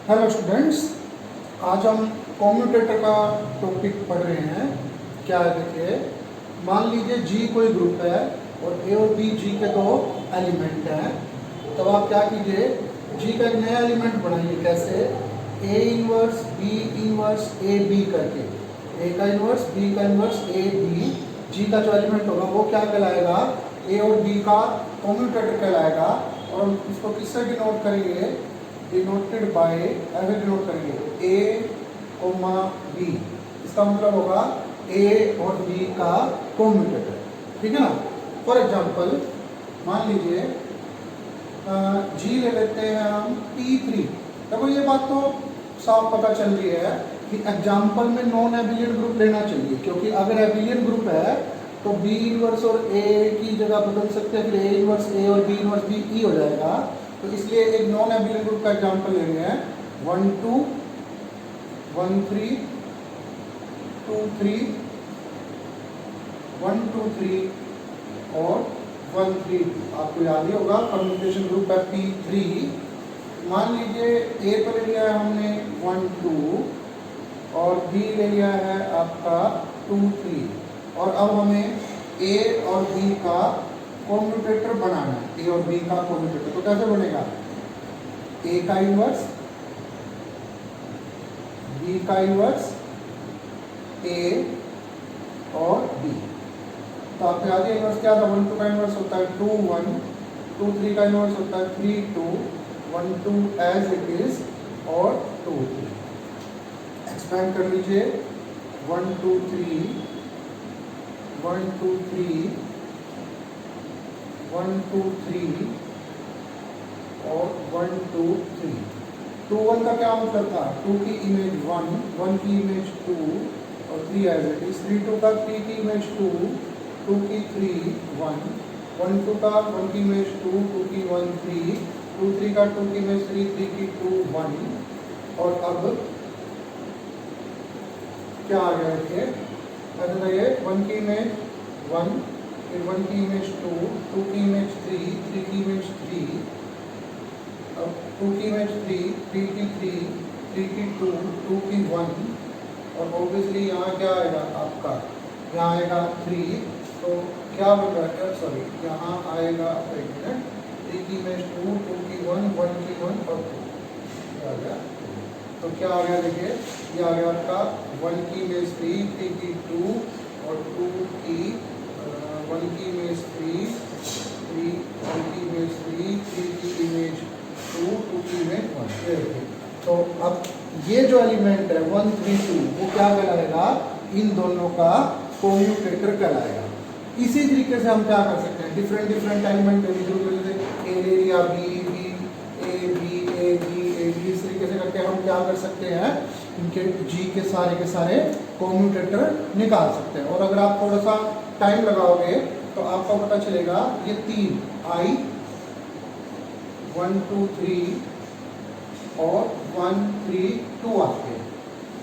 Hello students, आज हम commutator का टॉपिक पढ़ रहे हैं। क्या है देखिए, मान लीजिए जी कोई ग्रुप है और ए और बी जी के दो एलिमेंट हैं। तब आप क्या कीजिए, जी का एक नया एलिमेंट बनाइए। कैसे? A inverse B inverse A B करके, ए का इनवर्स बी का इनवर्स ए बी। जी का जो एलिमेंट होगा वो क्या कहलाएगा? ए और बी का कॉम्यूटेटर कहलाएगा। और हम इसको किससे डिनोट करेंगे? डिनोटेड बाय, ऐसे डिनोट करेंगे ए कोमा बी। इसका मतलब होगा ए और बी का कॉम्यूटेटर। ठीक है ना। फॉर एग्जांपल मान लीजिए जी ले लेते हैं हम P3। देखो ये बात तो साफ पता चल रही है कि एग्जाम्पल में नॉन एबिलियन ग्रुप लेना चाहिए, क्योंकि अगर एबिलियन ग्रुप है तो बी इनवर्स और ए की जगह बदल सकते हैं, फिर ए इनवर्स ए और बी इनवर्स बी ई हो जाएगा। तो इसलिए एक नॉन एबिलियन ग्रुप का एग्जाम्पल लेंगे हैं 1 2 1 3 2 3 1 2 3 और 1 3 2। आपको याद ही होगा परम्यूटेशन ग्रुप है P3। मान लीजिए ए पर ले लिया है हमने 1 2 और बी ले लिया है आपका 2 3। और अब हमें ए और बी का कॉम्यूटेटर बनाना है। ए और बी का कॉम्यूटेटर तो कैसे बनेगा? ए का इनवर्स बी का इनवर्स ए और बी। तो आपको याद है इनवर्स क्या था? 1 2 का इनवर्स होता है 2 1, 2 3 का इनवर्स होता है 3 2, 1 2 एज इट इज और 2 3। एक्सपेंड कर लीजिए 1 2 3 1 2 3 1 2 3 और 1 2 3। 2 1 का क्या मतलब था? 2 की इमेज 1, 1 की इमेज 2 और 3 एज इट इज। 3 2 का 3 की इमेज 2, 2 की 3 1, 1 2 का 1 की इमेज 2, 2 की 1 3, 2 3 का 2 की इमेज 3, 3 की 2 1। और अब क्या आ गया देखिए, ऐसे देखिए 1 की इमेज 1, फिर 1 की इमेज 2, 2 की इमेज 3, 3 की इमेज 3, अब 2 की इमेज 3, 3 की 3, 3 की 2, 2 की 1। और ऑब्वियसली यहाँ क्या आएगा आपका? यहाँ आएगा 3। तो क्या बन रहा है? सॉरी, यहाँ आएगा 3 की इमेज 2, 2 की 1, 1 की 1 और 2 आ गया। तो क्या आ गया देखिए, ये आ गया आपका 1 की इमेज 3, 3 की 2 और 2 की 1 की इमेज 3, 3 1 की इमेज 3, 3 की इमेज 2, 2 की इमेज 1। तो अब ये जो एलिमेंट है 1 3 2 वो क्या कहलाएगा? इन दोनों का कॉम्यूटेटर कहलाएगा। इसी तरीके से हम क्या कर सकते हैं, डिफरेंट डिफरेंट एलिमेंट ए ले लिया B B A B A B A B, इस तरीके से करके हम क्या कर सकते हैं, इनके जी के सारे कॉम्यूटेटर निकाल सकते हैं। और अगर आप थोड़ा सा टाइम लगाओगे तो आपको पता चलेगा ये 3 आई 1 2 3 और 1 3 2 आपके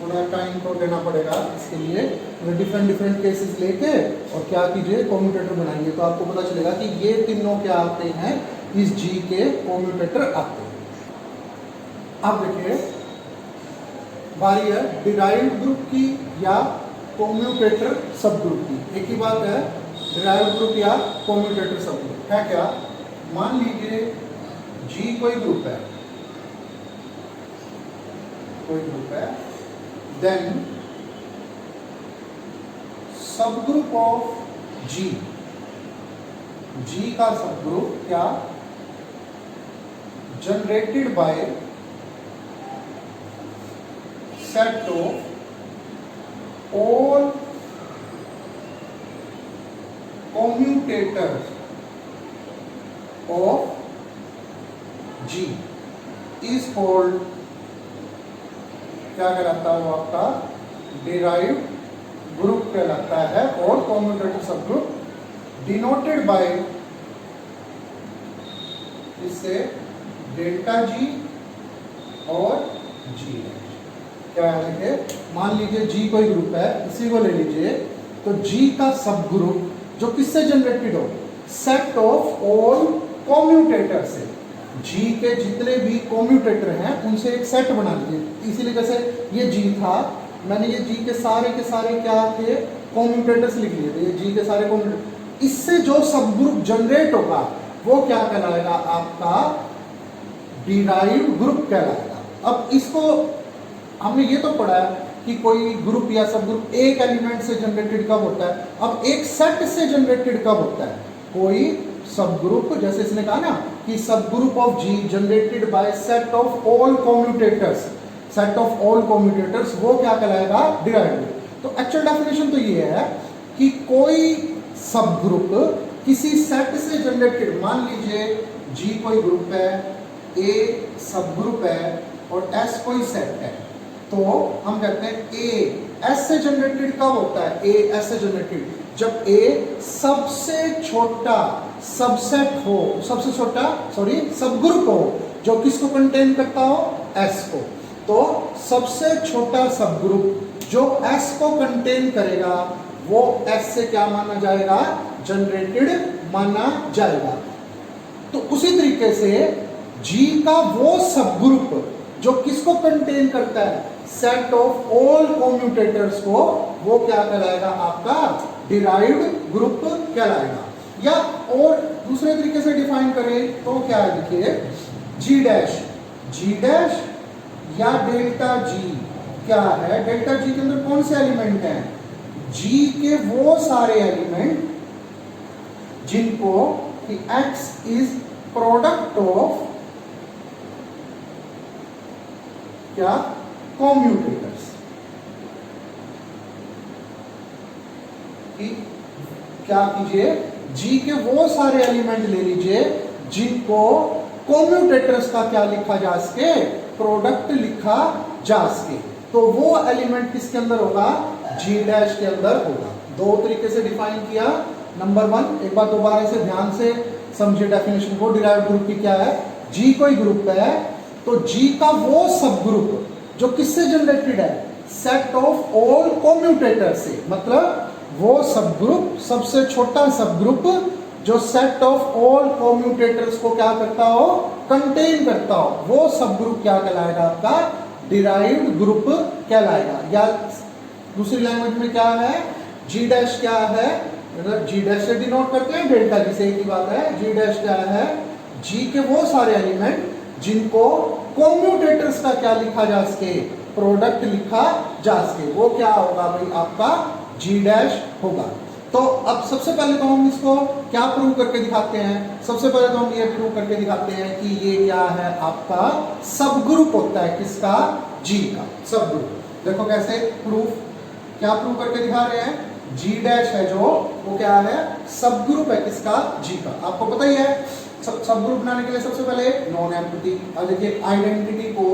थोड़ा टाइम को देना पड़ेगा इसके लिए। डिफरेंट डिफरेंट केसेस लेके और क्या कीजिए, कॉम्यूटेटर बनाएंगे तो आपको पता चलेगा कि ये तीनों क्या आते हैं, इस जी के कॉम्यूटेटर आते हैं। अब देखिए बारी है डिराइव्ड ग्रुप की या कॉम्यूटेटर सब ग्रुप की। एक ही बात है, डिराइव्ड ग्रुप या कॉम्यूटेटर सब ग्रुप है क्या? मान लीजिए जी कोई ग्रुप है, देन सब ग्रुप ऑफ जी, जी का सब ग्रुप क्या? Generated by set of all commutators of G is called, क्या कहलाता है वो आपका? डिराइव्ड ग्रुप कहलाता है। और कॉम्यूटेटर सब ग्रुप डिनोटेड बाय इससे डेल्टा जी और जी। क्या है देखिए, मान लीजिए जी कोई ग्रुप है, इसी को ले लीजिए। तो जी का सब ग्रुप जो किससे जनरेटेड हो? सेट ऑफ ऑल कॉम्यूटेटर से। जी के जितने भी कॉम्यूटेटर हैं उनसे एक सेट बना लीजिए। इसीलिए जैसे ये जी था, मैंने ये जी के सारे क्या थे, कॉम्यूटेटर्स लिख लिए थे, ये जी के सारे कॉम्यूटेटर। इससे जो सब ग्रुप जनरेट होगा वो क्या कहलाएगा, आपका डिराइव्ड ग्रुप कहलाएगा। अब इसको हमने ये तो पढ़ा है कि कोई ग्रुप या सब ग्रुप एक एलिमेंट से जनरेटेड कब होता है। अब एक सेट से जनरेटेड कब होता है, कोई सब ग्रुप, जैसे इसने कहा ना कि subgroup of G generated by set of all commutators, set of all commutators, वो क्या कहलाएगा, डिराइव्ड। तो एक्चुअल डेफिनेशन तो ये है कि कोई सब ग्रुप किसी सेट से जनरेटेड, मान लीजिए जी कोई ग्रुप है, ए सब ग्रुप है और एस कोई सेट है, तो हम कहते हैं ए एस से जनरेटेड कब होता है, ए एस से जनरेटेड जब ए सबसे छोटा सबसेट हो, सबसे छोटा सॉरी सब ग्रुप हो जो किसको कंटेन करता हो, एस को। तो सबसे छोटा सब ग्रुप जो एस को कंटेन करेगा वो एस से क्या माना जाएगा, जनरेटेड माना जाएगा। तो उसी तरीके से जी का वो सब ग्रुप जो किसको कंटेन करता है, सेट ऑफ ऑल कॉम्यूटेटर्स को, वो क्या कहलाएगा, आपका डिराइव्ड ग्रुप कहलाएगा। या और दूसरे तरीके से डिफाइन करें तो क्या है, देखिए जी डैश या डेल्टा जी क्या है, डेल्टा जी के अंदर कौन से एलिमेंट हैं, जी के वो सारे एलिमेंट जिनको कि x इज प्रोडक्ट ऑफ क्या, कॉम्यूटेटर्स। क्या कीजिए, जी के वो सारे एलिमेंट ले लीजिए जिनको कॉम्यूटेटर्स का क्या लिखा जा सके, प्रोडक्ट लिखा जा सके। तो वो एलिमेंट किसके अंदर होगा, जी डैश के अंदर होगा। दो तरीके से डिफाइन किया। नंबर वन, एक बार दोबारा से ध्यान से समझिए डेफिनेशन को, डिराइव्ड ग्रुप की क्या है, जी कोई ग्रुप है तो जी का वो सब ग्रुप जो किससे जनरेटेड है, सेट ऑफ ऑल कॉम्यूटेटर से, मतलब वो सब ग्रुप, सबसे छोटा सब ग्रुप जो सेट ऑफ ऑल कॉम्यूटेटर्स को क्या करता हो, कंटेन करता हो, वो सब ग्रुप क्या कहलाएगा, आपका डिराइव्ड ग्रुप कहलाएगा। या दूसरी लैंग्वेज में क्या है, जी डैश क्या है, मतलब जी डैश से डिनोट करते हैं, डेल्टा जी से एक ही बात है। जी डैश क्या है, जी के वो सारे एलिमेंट जिनको कॉम्यूटेटर्स का क्या लिखा जा सके, प्रोडक्ट लिखा जा सके, वो क्या होगा भाई, आपका जी डैश होगा। तो अब सबसे पहले तो हम इसको क्या प्रूव करके दिखाते हैं, सबसे पहले तो हम ये प्रूव करके दिखाते हैं कि ये क्या है, आपका सब ग्रुप होता है किसका, जी का सब ग्रुप। देखो कैसे प्रूफ, क्या प्रूव करके दिखा रहे हैं, जी डैश है जो, वो क्या है, सब ग्रुप है किसका, जी का। आपको पता ही है सब ग्रुप बनाने के लिए सबसे पहले नॉन एम्प्टी, और देखिए आइडेंटिटी को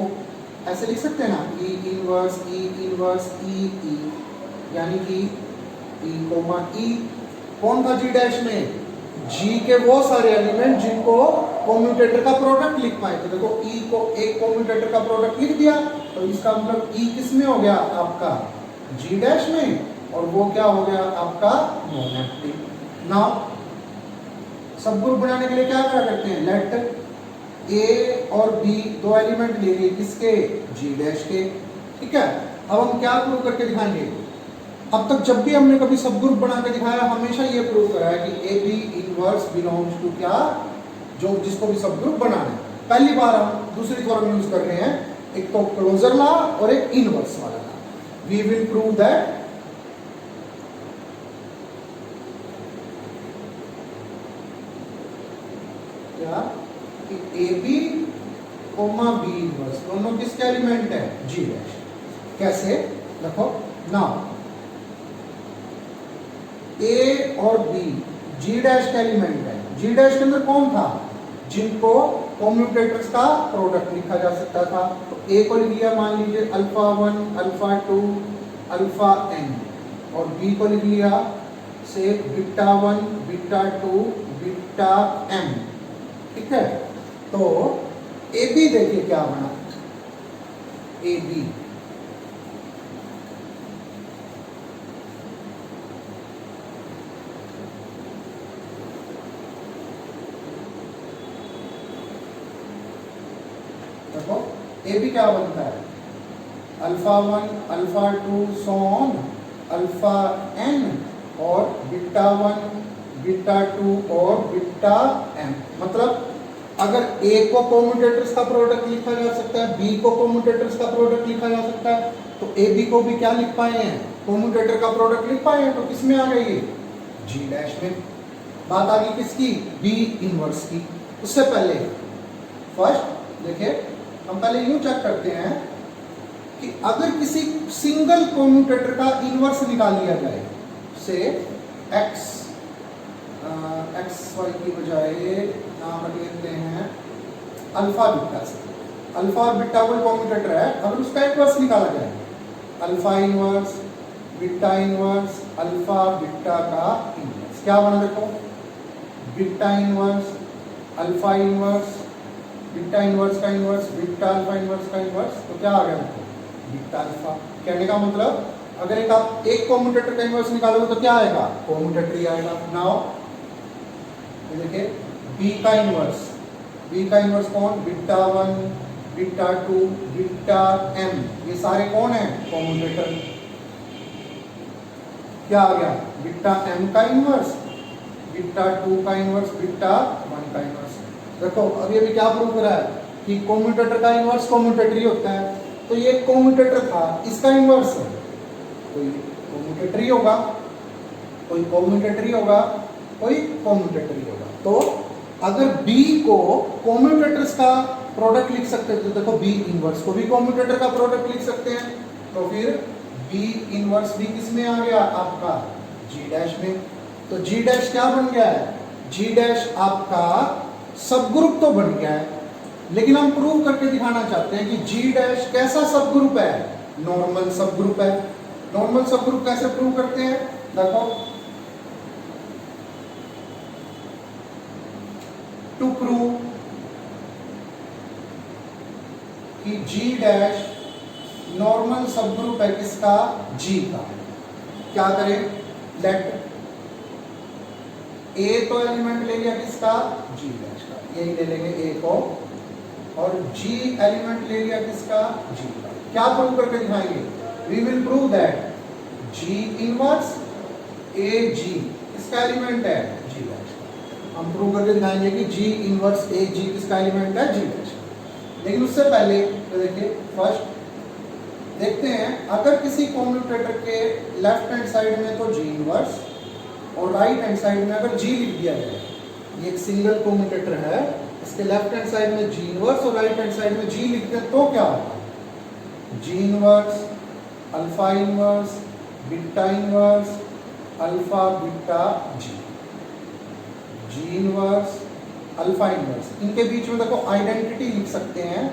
ऐसे लिख सकते हैं ना, ई इनवर्स ई, यानी कि ई कोमा ई, कौन था जी डैश में, जी के वो सारे एलिमेंट जिनको कॉम्यूटेटर का प्रोडक्ट लिख पाए। तो देखो ई को एक कॉम्यूटेटर का प्रोडक्ट लिख दिया, तो इसका मतलब ई किस में हो गया, आपका जी डैश में, और वो क्या हो गया, आपका नॉन एम्प्टी। नाउ सब ग्रुप बनाने के लिए क्या करा करते हैं, लेट ए और बी दो एलिमेंट ले लिए किसके, जी डैश के, ठीक है। अब हम क्या प्रूव करके दिखाएंगे, अब तक जब भी हमने कभी सब ग्रुप बना के दिखाया हमेशा ये प्रूव करा है कि A B inverse belongs to क्या, जो जिसको भी सब ग्रुप बनाना है। पहली बार हम दूसरी फॉर्म यूज कर रहे हैं, एक तो क्लोजर लॉ और एक इनवर्स वाला law. We will prove that क्या कि A B comma B inverse दोनों किसके एलिमेंट है, जी डैश। कैसे, देखो नाउ ए और बी जी डैश का एलिमेंट है, जी डैश के अंदर कौन था, जिनको कॉम्यूटेटर्स का प्रोडक्ट लिखा जा सकता था। तो ए को लिख लिया, मान लीजिए अल्फा 1 अल्फा 2 अल्फा n, और बी को लिख लिया से बीटा 1 बीटा 2 बीटा m, ठीक है। तो ए बी देखिए क्या बना, ए बी क्या बनता है, alpha 1, alpha 2 so on alpha n और बीटा 1, बीटा 2 और बीटा m। मतलब अगर A को कोम्यूटेटर्स का प्रोडक्ट लिखा जा सकता है, B को कोम्यूटेटर्स का प्रोडक्ट लिखा जा सकता है, तो AB को भी क्या लिख पाए हैं, कोम्यूटेटर का प्रोडक्ट लिख पाए हैं। तो किसमें आ गई ये, G डैश में। बात आ गई किसकी, B इनवर्स की। उससे पहले फर्स्ट देखिए, हम पहले यूं चेक करते हैं कि अगर किसी सिंगल कोम्यूटेटर का इनवर्स निकाल लिया जाए, से एक्स वाई की बजाय नाम रख लेते हैं अल्फा बीटा से। अल्फा और बीटा कोई कोम्यूटेटर है, अगर उसका इनवर्स निकाला जाए, alpha inverse beta inverse alpha beta का इनवर्स क्या बना, देखो beta inverse alpha inverse beta inverse का इनवर्स बीटा अल्फा इनवर्स का इनवर्स, तो क्या आ गया देखो, बीटा अल्फा। कहने का मतलब अगर एक कोम्यूटेटर का इनवर्स निकालोगे तो क्या आएगा, कोम्यूटेटर ही आएगा। नाउ देखिए B का इनवर्स कौन, बीटा 1 बीटा 2 बीटा m, ये सारे कौन है, कोम्यूटेटर। क्या आ गया, बीटा m का इनवर्स बीटा 2 का इनवर्स बीटा 1 का इनवर्स। देखो अब ये भी क्या प्रूव करा है कि कोम्यूटेटर का इनवर्स कोम्यूटेटर ही होता है। तो ये कोम्यूटेटर था, इसका इनवर्स है, कोई कोम्यूटेटर ही होगा, कोई कोम्यूटेटर ही होगा, कोई कोम्यूटेटर ही होगा। तो अगर B को कोम्यूटेटर्स का प्रोडक्ट लिख सकते हैं, तो देखो B इनवर्स को भी कोम्यूटेटर का प्रोडक्ट लिख सकते हैं। तो फिर B इनवर्स भी किस में आ गया, आपका G डैश में। तो G डैश क्या बन गया है, G डैश आपका सब ग्रुप तो बन गया है, लेकिन हम प्रूव करके दिखाना चाहते हैं कि G डैश कैसा सब ग्रुप है, नॉर्मल सब ग्रुप है। नॉर्मल सब ग्रुप कैसे प्रूव करते हैं, देखो टू प्रूव कि G डैश नॉर्मल सब ग्रुप है किसका, G का, क्या करें, लेट A तो एलिमेंट ले लिया किसका, G डैश का, यही ले लेंगे A को, और G एलिमेंट ले लिया किसका, G का। क्या प्रूव करके दिखाएंगे, we will prove that G inverse AG किसका एलिमेंट है, G डैश का। हम प्रूव करके दिखाएंगे कि G इनवर्स AG किसका एलिमेंट है, G डैश का। लेकिन उससे पहले तो देखिए, फर्स्ट देखते हैं अगर किसी कोम्यूटेटर के लेफ्ट हैंड साइड में तो G इनवर्स और राइट हैंड साइड में अगर G लिख दिया जाए, ये एक सिंगल कोम्यूटेटर है, इसके लेफ्ट हैंड साइड में G इनवर्स और राइट हैंड साइड में G लिखते हैं, तो क्या होगा, G inverse alpha inverse beta inverse alpha beta G, G inverse alpha inverse. इनके बीच में देखो आइडेंटिटी लिख सकते हैं,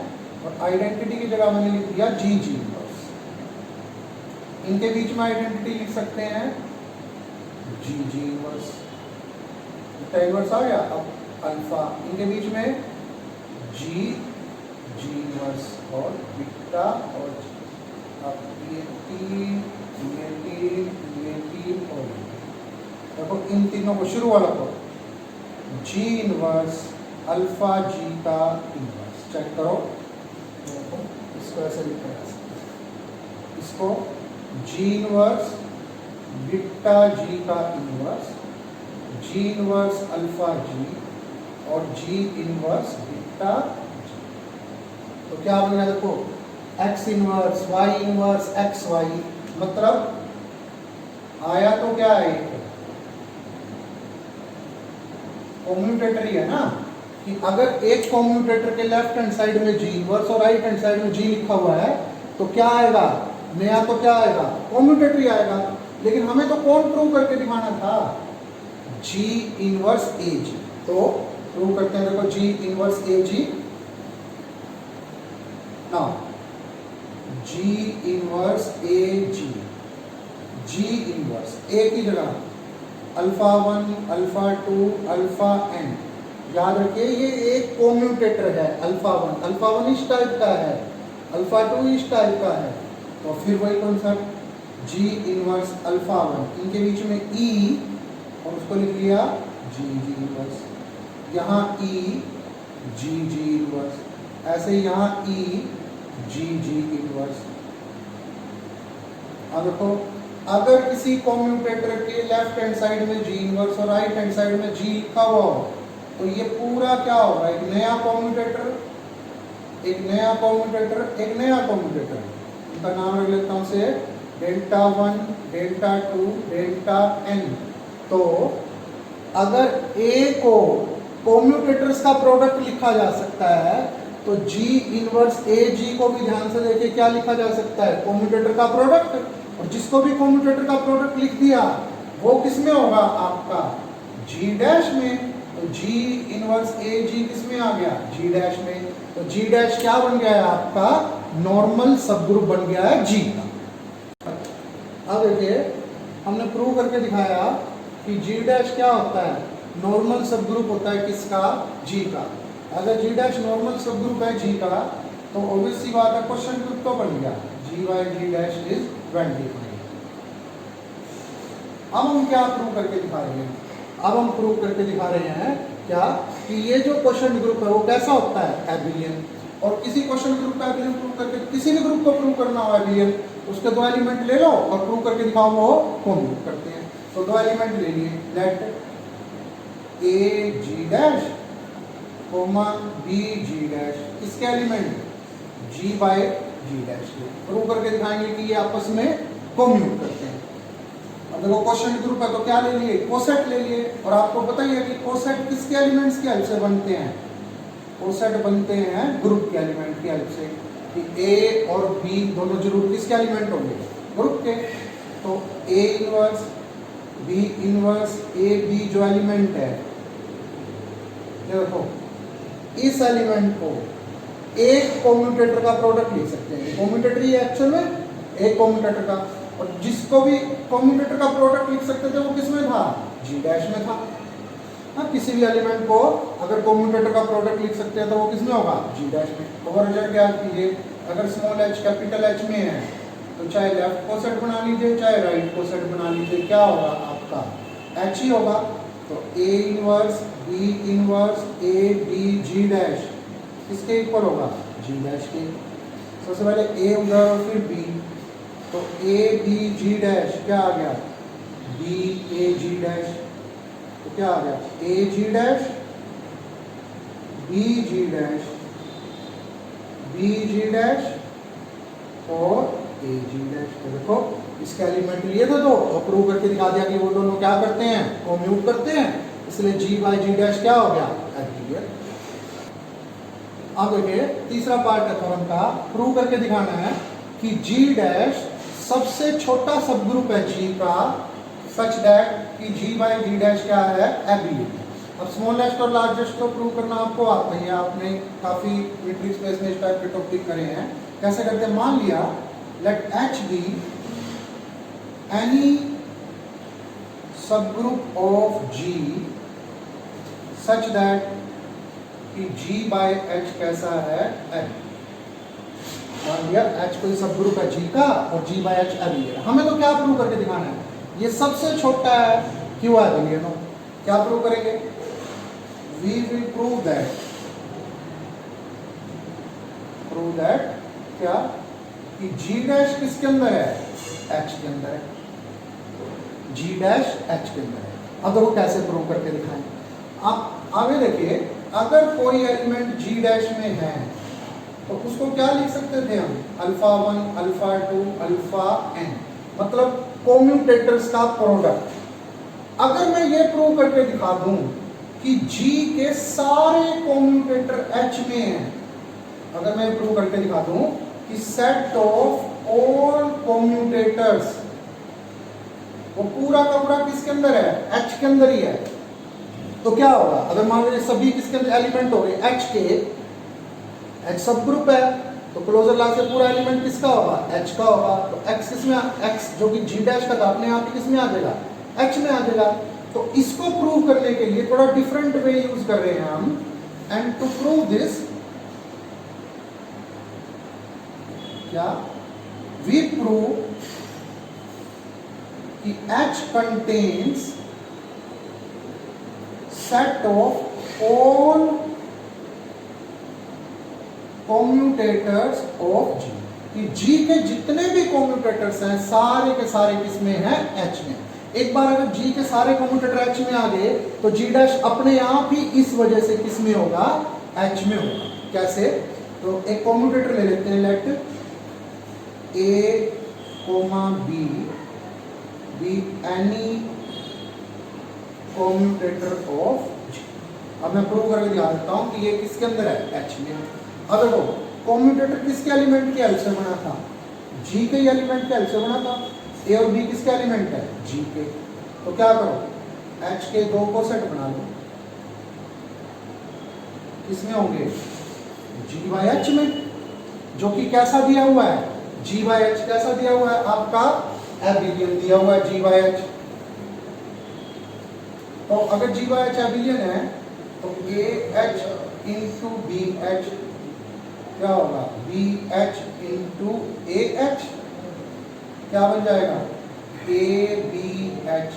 और आइडेंटिटी की जगह मैंने लिख दिया G इनवर्स। इनके बीच में आइडेंटिटी लिख सकते हैं G इनवर्स, बीटा इनवर्स आ गया। अब अल्फा, इनके बीच में G इनवर्स और बीटा और G। अब ये तीन और देखो इन तीनों को, शुरू वाला को G इनवर्स अल्फा G का इनवर्स, चेक करो, देखो इसको ऐसे लिखा जा सकता है, इसको G इनवर्स बीटा G का inverse, G inverse alpha G और G इनवर्स बीटा G। तो क्या बन गया, देखो X inverse Y inverse X Y, मतलब आया तो क्या है, कोम्यूटेटर ही है ना, कि अगर एक कोम्यूटेटर के लेफ्ट हैंड साइड में G इनवर्स और राइट हैंड साइड में G लिखा हुआ है, तो क्या आएगा, नया तो क्या आएगा, कोम्यूटेटर ही आएगा। लेकिन हमें तो कौन प्रूव करके दिखाना था, G इनवर्स AG। तो प्रूव करते हैं, देखो G इनवर्स AG, ना G inverse AG, G inverse A की जगह अल्फा 1 अल्फा 2 अल्फा n। याद रखिए ये एक कोम्यूटेटर है, अल्फा 1 इस टाइप का है, अल्फा 2 इस टाइप का है। तो फिर वही कॉन्सेप्ट G इनवर्स अल्फा 1, इनके बीच में E और उसको लिख लिया G इनवर्स, यहाँ E G इनवर्स, ऐसे ही यहाँ E जी इनवर्स। अब देखो, अगर किसी कॉम्यूटेटर के लेफ्ट हैंड साइड में जी इनवर्स और राइट हैंड साइड में जी लिखा हुआ हो, तो ये पूरा क्या होगा, एक नया कॉम्यूटेटर, एक नया कॉम्यूटेटर, एक नया कॉम्यूटेटर। इनका नाम रख लेता हूं से डेल्टा 1, डेल्टा 2, डेल्टा n। तो अगर A को कॉम्यूटेटर्स का प्रोडक्ट लिखा जा सकता है, तो G इनवर्स A G को भी ध्यान से देखिए क्या लिखा जा सकता है, कॉम्यूटेटर का प्रोडक्ट। और जिसको भी कॉम्यूटेटर का प्रोडक्ट लिख दिया वो किस में होगा, आपका G डैश में। तो G इनवर्स A G किस में आ गया, G डैश में। तो G डैश क्या बन गया है, आपका नॉर्मल सब ग्रुप बन गया है G का। अब देखिए, हमने प्रूव करके दिखाया कि G डैश क्या होता है, नॉर्मल सब ग्रुप होता है किसका, G का। अगर G डैश नॉर्मल सब ग्रुप है G का, तो ऑब्वियस सी बात है क्वेश्चन ग्रुप तो बन गया, G by G dash is 25। अब हम क्या प्रूव करके दिखा रहे हैं, अब हम प्रूव करके दिखा रहे हैं क्या, कि ये जो क्वेश्चन ग्रुप है वो कैसा होता है, एबिलियन। और किसी क्वेश्चन ग्रुप का एबिलियन प्रूव करके, किसी भी ग्रुप को प्रूव करना हो एबिलियन, उसके दो एलिमेंट ले लो और प्रूव करके दिखाओ, वो कॉम्प्यूट करते हैं। तो दो एलिमेंट ले लिए, लेट ए जी डैश कोमा बी जी डैश, इसके एलिमेंट जी बाय जी डैश, प्रूव करके दिखाएंगे कि ये आपस में कॉम्प्यूट करते हैं। अब देखो क्वेश्चन ग्रुप है तो क्या ले लिए, कोसेट ले लिए। और आपको पता ही है कि कोसेट किसके एलिमेंट्स की हेल्प से बनते हैं, कोसेट बनते हैं ग्रुप के एलिमेंट की हेल्प से, कि ए और बी दोनों जरूर किसके एलिमेंट होंगे, ग्रुप के। तो a inverse B inverse A b जो एलिमेंट है, देखो इस एलिमेंट को एक कॉम्यूटेटर का प्रोडक्ट लिख सकते हैं। कॉम्यूटेटर ही एक्चुअल में एक कॉम्यूटेटर का, और जिसको भी कॉम्यूटेटर का प्रोडक्ट लिख सकते थे वो किसमें था, जी डैश में था। हाँ, किसी भी एलिमेंट को अगर कॉम्यूटेटर का प्रोडक्ट लिख सकते हैं तो वो किसमें होगा, जी डैश में। ओवर रिजल्ट क्या कीजिए, अगर स्मॉल h कैपिटल H में है तो चाहे लेफ्ट कोसेट बना लीजिए चाहे राइट कोसेट बना लीजिए, क्या होगा आपका h ही होगा। तो a inverse b inverse a b g dash किसके इक्वल होगा, g डैश के। सबसे पहले a उधर फिर b, तो a b g डैश क्या आ गया, b a g डैश, तो क्या आ गया a g dash b g dash b g dash और a g डैश। तो देखो इसके एलिमेंट लिए थे तो प्रूव करके दिखा दिया कि वो दोनों क्या करते हैं, कॉम्यूट करते हैं, इसलिए g बाय g डैश क्या हो गया, एबिलियन। अब देखिए तीसरा पार्ट है थ्योरम का, प्रूव करके दिखाना है कि g डैश सबसे छोटा सब ग्रुप है G का, सच दैट कि G बाय G डैश क्या है, एबिलियन। अब स्मॉलेस्ट और लार्जेस्ट को प्रूव करना आपको आता है, आपने काफी मीट्रिक स्पेस में इस टाइप के टॉपिक करे हैं। कैसे करते हैं, मान लिया let H be any subgroup of G such that कि G बाय H कैसा है, एबिलियन। मान लिया H कोई सबग्रुप है G का और G बाय H एबिलियन। हमें तो क्या प्रूव करके दिखाना है, ये सबसे छोटा है क्यों एबिलियन हो। क्या प्रूव करेंगे, we will prove that क्या कि G डैश किसके अंदर है, H के अंदर है, G डैश H के अंदर है। अब देखो कैसे प्रूव करके दिखाएं। आप आगे देखिए, अगर कोई एलिमेंट G डैश में है तो उसको क्या लिख सकते थे हम, अल्फा 1 अल्फा 2 अल्फा n, मतलब कॉम्यूटेटर्स का प्रोडक्ट। अगर मैं ये प्रूव करके दिखा दूं कि G के सारे कॉम्यूटेटर H में हैं, अगर मैं प्रूव करके दिखा दूं कि सेट ऑफ ऑल कॉम्यूटेटर्स वो पूरा का पूरा किसके अंदर है, H के अंदर ही है, तो क्या होगा, अगर मान लीजिए सभी किसके अंदर एलिमेंट हो गए H के, H सब ग्रुप है, तो क्लोजर लॉ से पूरा एलिमेंट किसका होगा, H का होगा। तो X किसमें, X जो कि G डैश का था अपने आप ही किसमें आ जाएगा, H में आ जाएगा। तो इसको प्रूव करने के लिए थोड़ा डिफरेंट वे यूज कर रहे हैं हम, एंड टू प्रूव दिस क्या, वी प्रूव कि H contains set of all commutators of G, कि जी के जितने भी कॉम्यूटेटर्स हैं सारे के सारे किसमें हैं, एच में। एक बार अगर जी के सारे कॉम्यूटेटर एच में आ गए तो जी डैश अपने आप ही इस वजह से किसमें होगा, एच में होगा। कैसे, तो एक कॉम्यूटेटर ले लेते हैं, let A comma B be any commutator of G. अब मैं प्रूव करके दिखा देता हूं कि ये किसके अंदर है, एच में। अब देखो कॉम्यूटेटर किसके एलिमेंट के हेल्प से बना था, जी के एलिमेंट के हेल्प से बना था। ए और बी किसके एलिमेंट है, जी के। तो क्या करो, एच के दो को सेट बना लो, किसमें होंगे, जी बाई एच में, जो कि कैसा दिया हुआ है, जी बाई एच कैसा दिया हुआ है, आपका एबिलियन दिया हुआ है जी बाई एच। तो अगर जी बाई एच एबिलियन है तो a H into b H क्या होगा, b H into a H क्या बन जाएगा, a b H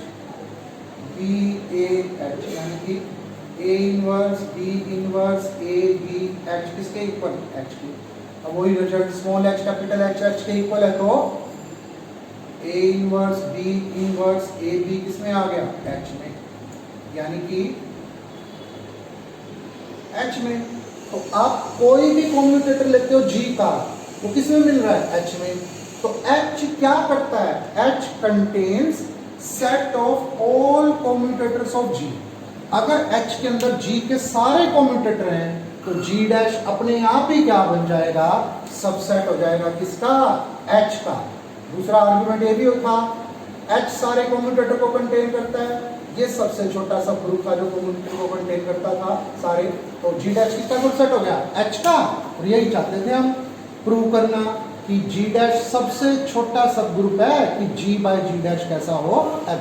b a H, यानी कि a inverse B inverse A b H किसके इक्वल, एच के। अब वही result small h capital H H के इक्वल है, तो a inverse B inverse A b किसमें आ गया, एच में, यानी कि एच में। तो आप कोई भी कॉम्यूटेटर लेते हो जी का, तो किसमें मिल रहा है, एच में। तो एच क्या करता है, H contains set of all commutators of G. अगर एच के अंदर जी के सारे कॉम्यूटेटर हैं तो जी डैश अपने आप ही क्या बन जाएगा, सबसेट हो जाएगा किसका, एच का। दूसरा आर्गुमेंट ये भी था, एच सारे कॉम्यूटेटर को कंटेन करता है, ये सबसे छोटा सब ग्रुप का जो कॉम्यूटेटर को कंटेन करता था सारे, तो जी डैश किसका सबसेट हो गया, एच का। और यही चाहते थे हम प्रूव करना कि जी डैश सबसे छोटा सब ग्रुप है कि जी बाय जी डैश कैसा हो, एफ।